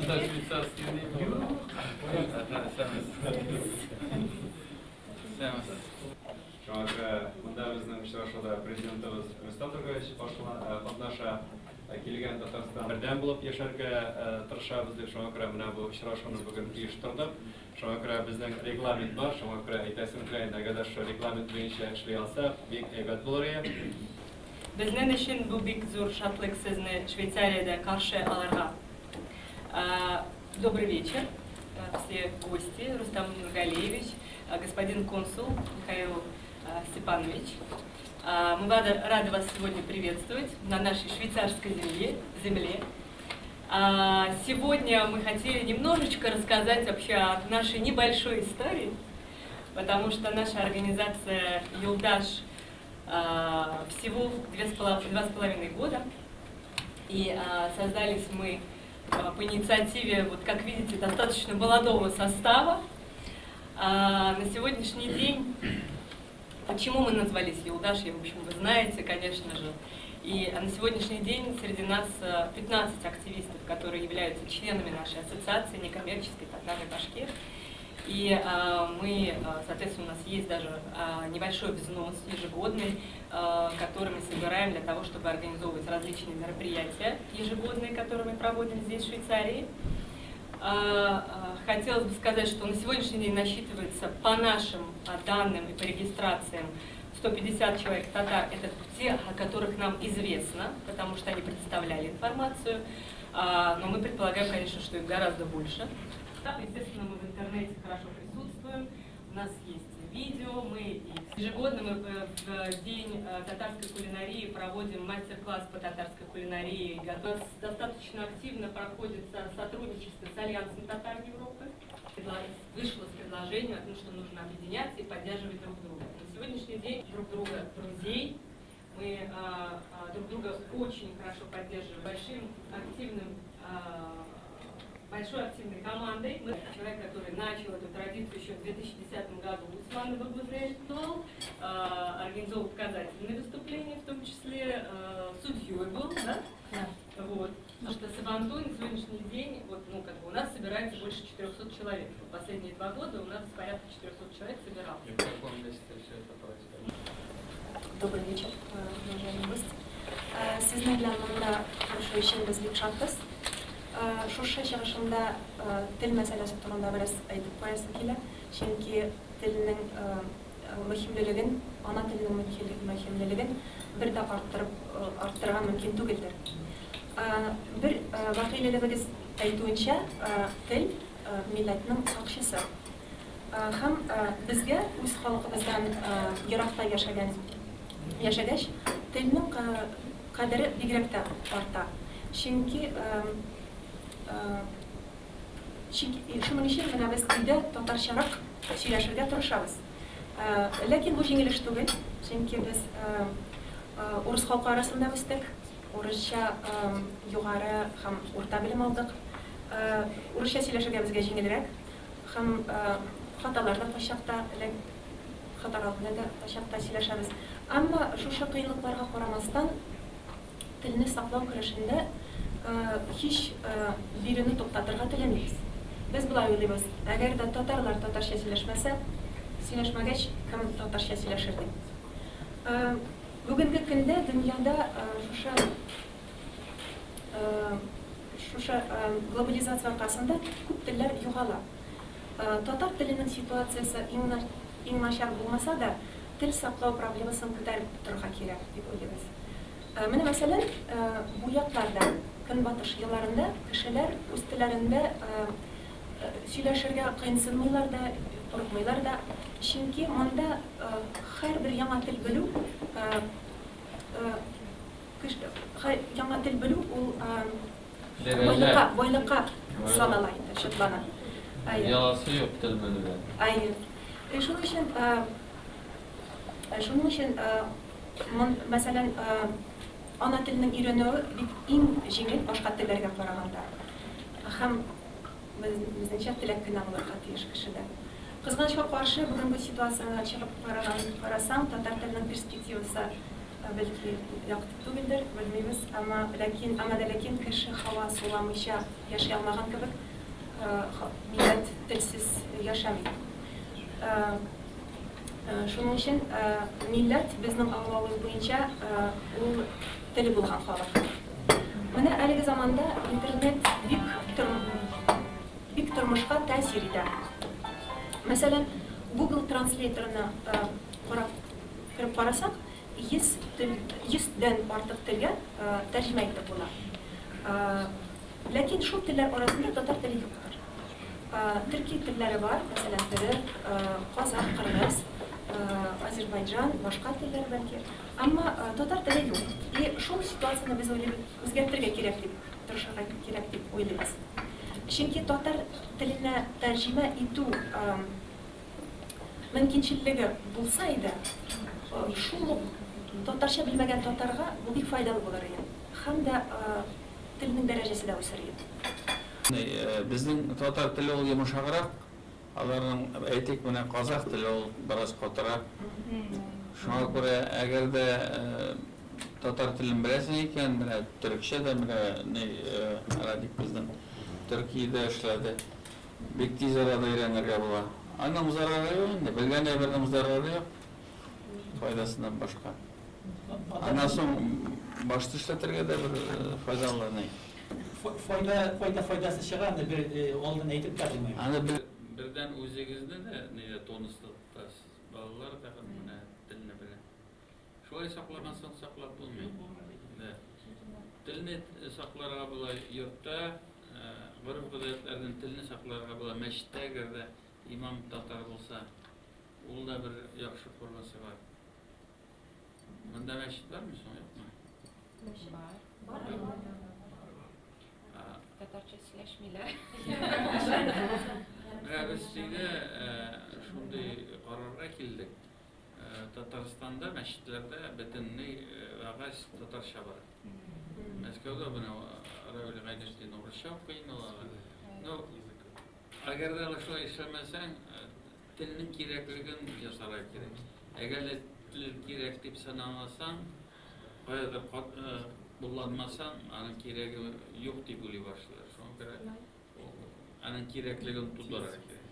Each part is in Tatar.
Шуңа монда безнең очрашуда президентыбыз Рустам Торгович катнаша, килгән Татарстан бердәм булып яшәргә тырышабыз дип шуңа күрә менә бу очрашуны бүген оештырдык. Шуңа күрә безнең регламент бар, шуңа күрә әйтәсем килә, әгәр шул регламент буенча эшли алса, бик әйбәт булыр иде. Безнең өчен бу бик зур шатлык сезне Швейцариядә каршы алырга. Добрый вечер, все гости, Рустам Нургалиевич, господин консул Михаил Степанович. Мы рады вас сегодня приветствовать на нашей швейцарской земле. Сегодня мы хотели немножечко рассказать вообще о нашей небольшой истории, потому что наша организация «Юлдаш» всего 2,5 года, и создались мы по инициативе, вот как видите, достаточно молодого состава. На сегодняшний день, почему мы назвались «Юлдаш», в общем, вы знаете, конечно же. И на сегодняшний день среди нас 15 активистов, которые являются членами нашей ассоциации некоммерческой Татарной Башкир. И мы, соответственно, у нас есть даже небольшой взнос ежегодный, который мы собираем для того, чтобы организовывать различные мероприятия ежегодные, которые мы проводим здесь, в Швейцарии. Хотелось бы сказать, что на сегодняшний день насчитывается по нашим данным и по регистрациям 150 человек татар, это те, о которых нам известно, потому что они предоставляли информацию, но мы предполагаем, конечно, что их гораздо больше. Естественно, мы в интернете хорошо присутствуем, у нас есть видео, мы ежегодно мы в день татарской кулинарии проводим мастер-класс по татарской кулинарии. У нас достаточно активно проходит сотрудничество с Альянсом Татар Европы. Вышло с предложением о том, что нужно объединяться и поддерживать друг друга. На сегодняшний день друг друга друзей, мы друг друга очень хорошо поддерживаем большой активной командой. Мы человек, который начал эту традицию еще в 2010 году, Усман Багузель, организовал показательные выступления, в том числе судьей был, да? Да. Вот. Потому что Сабантуй на сегодняшний день, вот, у нас собирается больше 400 человек. Последние 2 года у нас порядка 400 человек собиралось. И в каком месте все это происходит? Добрый вечер, уважаемые гости. Сезне белән монда танышу өчен без бик шатбыз. Шушы чыгышымда тел мәсьәләсе турында бераз әйтеп куясым килә, чөнки телнең мөһимлеген, ана теленең мөһимлеген бер дә арттырырга мөмкин түгелдер. Бер вакыйлылыгыз әйтүенчә, тел милләтнең сакчысы. Һәм безгә үз халкыбыздан еракта яшәгәч, телнең кадере бигрәк тә арта. Чөнки шуның өчен менә без өйдә татарчарак сөйләшергә тырышабыз. Ләкин бу җиңел эш түгел, чөнки без урыс халкы арасында үстек, урысча югары һәм урта белем алдык. Урысча сөйләшергә безгә җиңелрәк һәм хаталарда ташакта сөйләшәбез. Әмма шушы кыенлыкларга карамастан телне саклау көрәшендә hiç birini to'xtatırga tilamaymiz. Biz bulay uyluymiz. Agar da tatarlar tatarcha сөйләшмәсә, сөйләшмәгәч кем татарча сөйләшерде. Бүгенге көндә дөньяда шушы глобализация аркасында күп телләр югала. Татар теленең ситуациясе иң начар булмаса да, тел саклау проблемасын күтәреп торырга кирәк дип уйлыйбыз. Менә мәсәлән, бу якларда Көнбатыш елларында кешеләр үз телләрендә сөйләшергә кыенсынмыйлар да, курыкмыйлар да, чөнки монда һәрбер яңа тел белү ул байлыкка санала инде, шатлана. Яласы юк тел белүдә. Шуның өчен мәсәлән ана теленең өйрәнүе бик иң җиңел башка телләргә караганда. Һәм безнеңчә теләк кенә булырга тиеш кешедә. Кызганычка каршы, бүгенге ситуацияга чыгып карасаң, татар теленең перспективасы бәлки якты түгелдер, белмибез, әмма ләкин кеше һавасы суламыйча яши алмаган кебек, милләт телсез яшәми. Шуның өчен милләт безнең аңлавыбыз буенча ул теле булган халык. Менә әлеге заманда интернет бик тормышка тәэсир итә. Мәсәлән, Google Translator'ына кіріп қарасақ, 100-дән артық телгә тәрҗемә итеп була. Ләкин шул телләр арасында татар теле юктыр. Төрки телләре бар, мәсәлән, төрек, казак, кыргыз, Азербайджан, башка телләр бәлки. Әмма татар теле юк. И шул ситуацияны без үзгәртергә кирәк дип, тырышырга кирәк дип уйлыйбыз. Чөнки татар теленә тәрҗемә итү мөмкинчелеге булса иде, шул татарча белмәгән татарга бу бик файдалы булыр иде. Һәм дә телнең дәрәҗәсе дә үсер иде. Безнең татар теле ул йомшаграк, аларның әйтик менә казак теле ул бераз катырак. Шуңа күрә әгәр дә татар телен беләсең икән, менә төрекчә дә менә Радик безнең Төркиядә эшләде. Бик тиз арада өйрәнергә була. Аның зарары юк, белгән әйбернең зарары юк. Файдасыннан башка. Аннан соң башты эшләтергә дә бер файдалы не. Файдасы чыга, бер алдан әйтеп бирдем. Аны бердән үзегезне дә тоныстырасыз. Балалар да менә телне белә. Шулай саклагансың саклап булмый. Телне сакларга була йортта, гореф-гадәтләрдән телне сакларга була мәчеттә, әгәр имам татар булса, ул да бер яхшы формасы бар. Монда мәчет бармы соң, юкмы? Бар. Татарча сөйләшмиләр. Без шундый карарга килдек. Татарстанда мәчетләрдә бөтенләй агач татарча бар. Мәскәүдә бuna Равил Гайдәштин урысча укыйлар. Но әгәр дә шулай эшләмәсәң, телнең кирәклеген ясарга кирәк. Әгәр тел кирәк дип санамасаң, кайда булмасаң, аның кирәге юк дип уйлый башлар. Шуңа күрә аның кирәклеген тудырырга кирәк.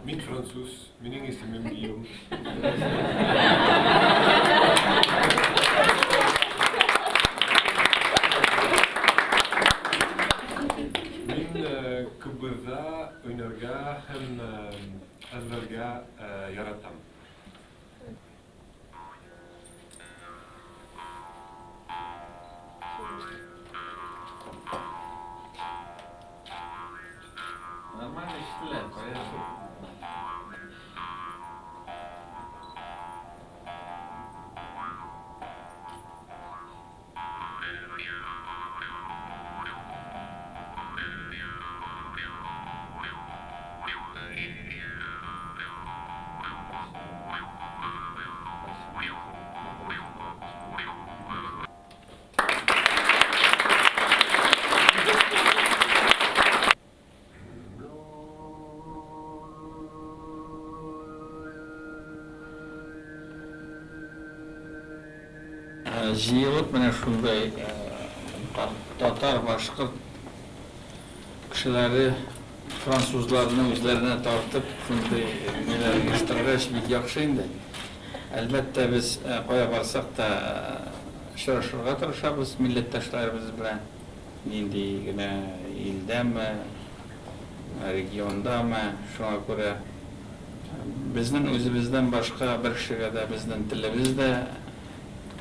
Мин француз, минең исемем Гийом. Мин күбезә уйнарга һәм әзерләргә яратам. Нормально iştiler, поэтому. Җыелып менә шундай татар, башкорт кешеләре французларны үзләренә тартып, шундай ниләр оештыргач бик яхшы инде. Әлбәттә без кая барсак та очрашырга тырышабыз милләттәшләребез белән. Нинди генә илдәме, региондамы, шуңа күрә безнең үзебездән башка бер кешегә дә безнең телебез дә,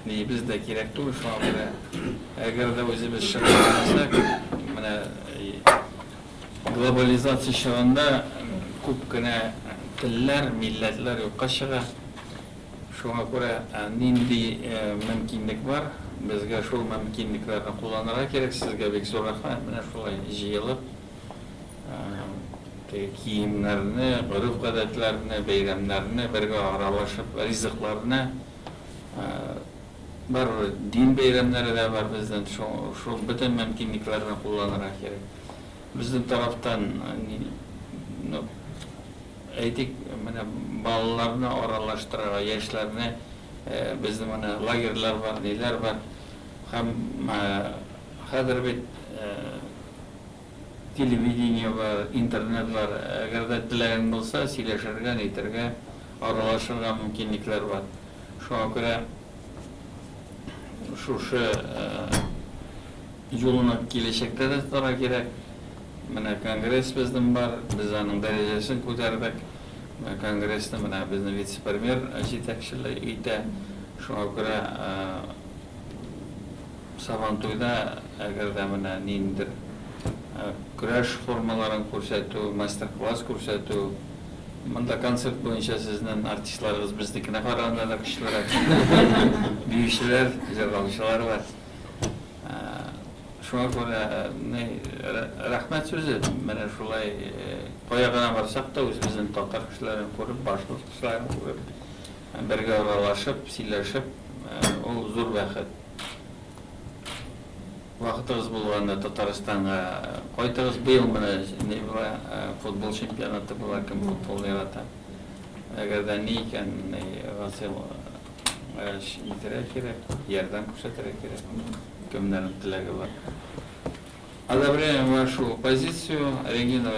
нибез дә кирәк түгел, шуңа күрә әгәр дә үзебез шөгыльләнсәк, менә глобализация чагында күп кенә телләр, милләтләр юкка чыга. Шуңа күрә нинди мөмкинлек бар, безгә шул мөмкинлекләрне кулланырга кирәк. Сезгә бик зур рәхмәт. Менә шулай җыелып, киемнәрне, гореф-гадәтләрне, бәйрәмнәрне бергә аралашып, ризыкларны, бар дин бәйрәмнәре дә бар бездән. Шул бөтен мөмкинлекләрне кулланырга кирәк. Безнең тарафтан әйтик, менә балаларны аралаштырырга, яшьләрне, безнең менә лагерьләр бар, ниләр бар. Һәм хәзер бит телевидение бар, интернет бар. Әгәр дә теләгән булса, сөйләшергә, әйтергә, аралашырга мөмкинлекләр бар. Шуңа күрә шушы юлны киләчәктә дә тотарга кирәк. Менә конгресс безнең бар, без аның дәрәҗәсен күтәрдек. Конгрессны менә безнең вице-премьер җитәкчелек итә. Шуңа күрә Сабантуйда әгәр дә менә ниндидер көрәш формаларын күрсәтү, мастер-класс күрсәтү, монда концерт буенча сезнең артистларыгыз безнекенә караганда да көчлерәк. Биючеләр, җырлаучылар бар. Шуңа күрә рәхмәт сүзе. Менә шулай кая гына барсак та үзебезнең татар кешеләрен күреп, башка кешеләрен күреп, бергә аралашып, сөйләшеп, ул зур бәхет. Вакытыгыз булганда Татарстанга кайтыгыз. Быел менә футбол чемпионаты була, кем футбол ярата. Әгәр дә ни икән, Васил итерә кирәк, ярдәм күрсәтергә кирәк. Кемнәрнең теләге бар. Одобряем вашу позицию. Регина,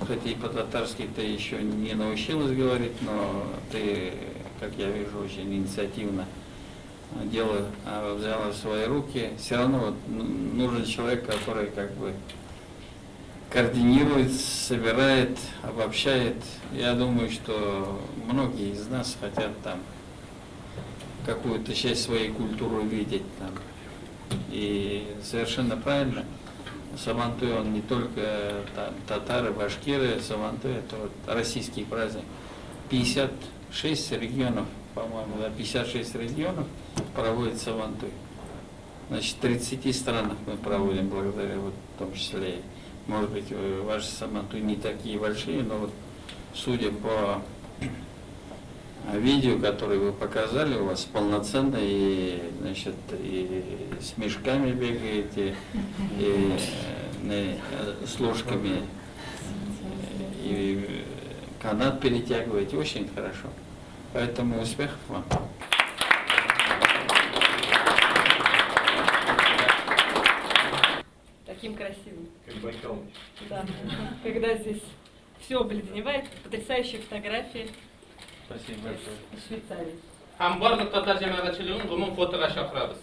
хотя и по-татарски ты еще не научилась говорить, но ты, как я вижу, очень инициативно дело взяла в свои руки. Все равно вот нужен человек, который как бы координирует, собирает, обобщает. Я думаю, что многие из нас хотят там какую-то часть своей культуры видеть там. И совершенно правильно. Сабантуй, он не только татары, башкиры, Сабантуй, это вот российский праздник. 56 регионов, по-моему, да, 56 регионов проводит Сабантуй. Значит, в 30 странах мы проводим, благодаря вот в том числе. Может быть, ваши Сабантуй не такие большие, но вот судя по видео, которые вы показали, у вас полноценно и, значит, и с мешками бегаете, и с ложками, и канат перетягиваете. Очень хорошо. Поэтому успехов вам. Таким красивым. Как Байкал. Да. Когда здесь все обледеневает, потрясающие фотографии Спасибо большое. из Швейцарии. Һәм барлык татар җәмәгатьчелеген гомум фотога чакырабыз.